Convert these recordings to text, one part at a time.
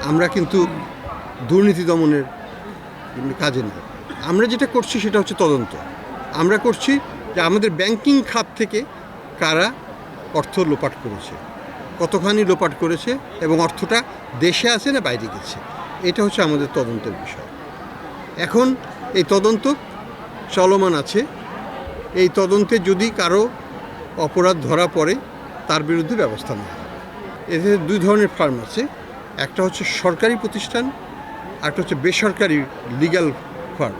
আমরা কিন্তু দুর্নীতি দমনের কাজে নেই। আমরা যেটা করছি সেটা হচ্ছে তদন্ত। আমরা করছি যে আমাদের ব্যাংকিং খাত থেকে কারা অর্থ লোপাট করেছে, কতখানি লোপাট করেছে এবং অর্থটা দেশে আছে না বাইরে গেছে, এটা হচ্ছে আমাদের তদন্তের বিষয়। এখন এই তদন্ত চলমান আছে। এই তদন্তে যদি কারো অপরাধ ধরা পড়ে তার বিরুদ্ধে ব্যবস্থা নেওয়া হবে। এতে দুই ধরনের ফার্ম আছে, একটা হচ্ছে সরকারি প্রতিষ্ঠান, একটা হচ্ছে বেসরকারি লিগ্যাল ফার্ম।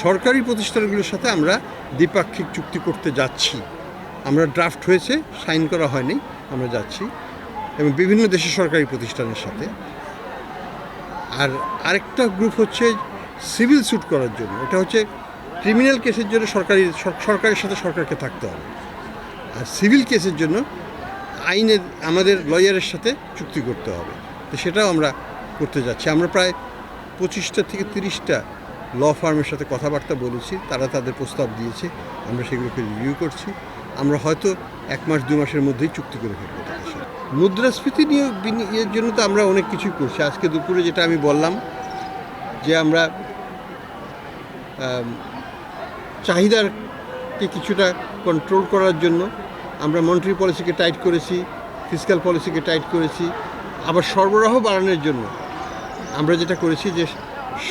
সরকারি প্রতিষ্ঠানগুলোর সাথে আমরা দ্বিপাক্ষিক চুক্তি করতে যাচ্ছি। আমরা ড্রাফট হয়েছে, সাইন করা হয়নি, আমরা যাচ্ছি এবং বিভিন্ন দেশের সরকারি প্রতিষ্ঠানের সাথে। আর আরেকটা গ্রুপ হচ্ছে সিভিল স্যুট করার জন্য, এটা হচ্ছে ক্রিমিনাল কেসের জন্য সরকারের সাথে সরকারকে থাকতে হবে, আর সিভিল কেসের জন্য আইনের আমাদের লয়ারের সাথে চুক্তি করতে হবে। তো সেটাও আমরা করতে যাচ্ছি। আমরা প্রায় 25টা থেকে 30টা ল ফার্মের সাথে কথাবার্তা বলেছি, তারা তাদের প্রস্তাব দিয়েছে, আমরা সেগুলোকে রিভিউ করছি। আমরা হয়তো 1 মাস 2 মাসের মধ্যেই চুক্তি করে ফেলবো তাদের সাথে। মুদ্রাস্ফীতি নিয়ে এর জন্য তো আমরা অনেক কিছুই করছি। আজকে দুপুরে যেটা আমি বললাম যে আমরা চাহিদাকে কিছুটা কন্ট্রোল করার জন্য আমরা মনিটারি পলিসিকে টাইট করেছি, ফিসক্যাল পলিসিকে টাইট করেছি। আবার সরবরাহ বাড়ানোর জন্য আমরা যেটা করেছি যে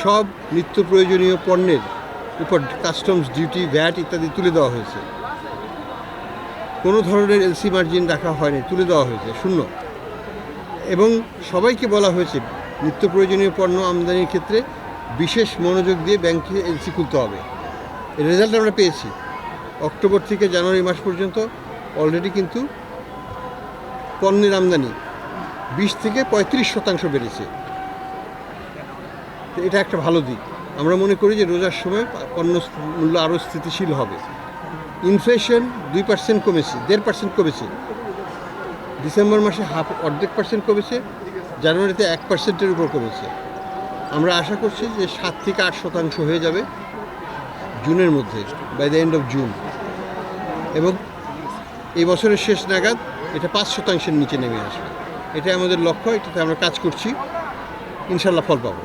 সব নিত্য প্রয়োজনীয় পণ্যের উপর কাস্টমস ডিউটি, ভ্যাট ইত্যাদি তুলে দেওয়া হয়েছে। কোনো ধরনের এলসি মার্জিন রাখা হয়নি, তুলে দেওয়া হয়েছে শূন্য। এবং সবাইকে বলা হয়েছে নিত্য প্রয়োজনীয় পণ্য আমদানির ক্ষেত্রে বিশেষ মনোযোগ দিয়ে ব্যাংকে এলসি খুলতে হবে। এর রেজাল্ট আমরা পেয়েছি। অক্টোবর থেকে জানুয়ারি মাস পর্যন্ত অলরেডি কিন্তু পণ্যের আমদানি 20 থেকে 35% বেড়েছে। তো এটা একটা ভালো দিক। আমরা মনে করি যে রোজার সময় পণ্য মূল্য আরও স্থিতিশীল হবে। ইনফ্লেশন 2% কমেছে, 1.5% কমেছে। ডিসেম্বর মাসে অর্ধেক পার্সেন্ট কমেছে, জানুয়ারিতে 1%-এর উপর কমেছে। আমরা আশা করছি যে 7 থেকে 8% হয়ে যাবে জুনের মধ্যে, by the end of June. এবং এই বছরের শেষ নাগাদ এটা 5%-এর নিচে নেমে আসবে। এটাই আমাদের লক্ষ্য, এটাতে আমরা কাজ করছি, ইনশাল্লাহ ফল পাবো।